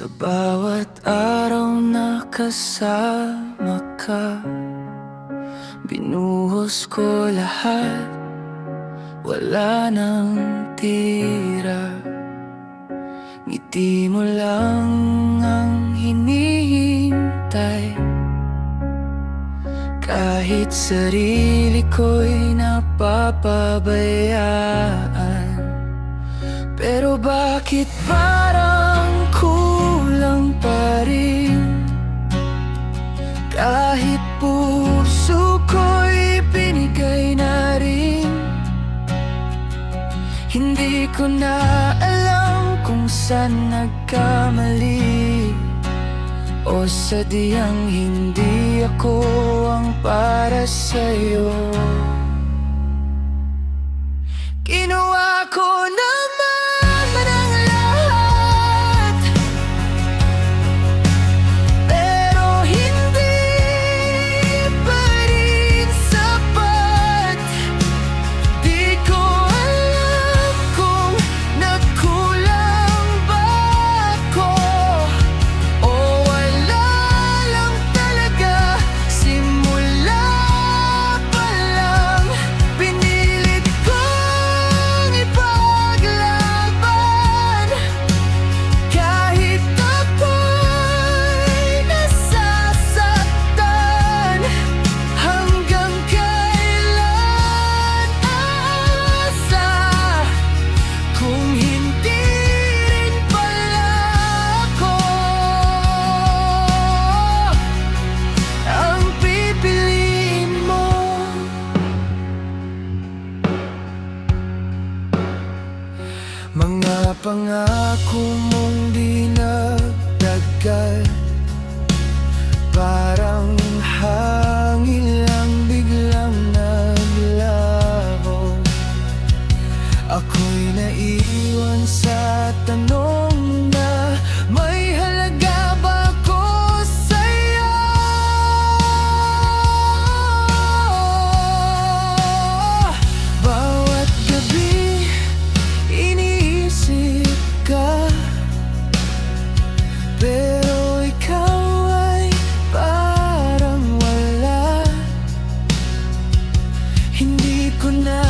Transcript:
Sa bawat araw na kasama ka, binuhos ko lahat, wala nang tira. Ngiti mo lang ang hinihintay, kahit sarili ko'y napapabayaan. Pero bakit parang kulang pa rin, kahit puso ko'y binigay na rin? Hindi ko na alam kung saan nagkamali, o sadyang hindi ako ang para sa'yo. Ginawa ko naman ang lahat, pero hindi pa rin sapat. Di ko alam kung nagkulang ba ako, o wala lang talaga. Simula pa lang, pinilit kong ipaglaban, kahit ako'y nasasaktan. Hanggang kailan aasa, kung hindi rin pala ako ang pipiliin mo? Mga pangako mong di nagdagal, parang hangin lang biglang naglaho. Ako'y naiwan sa tanong na, may halaga ba ako sa'yo? Bawat gabi iniisip ka, pero ikaw ay parang wala. Hindi ko na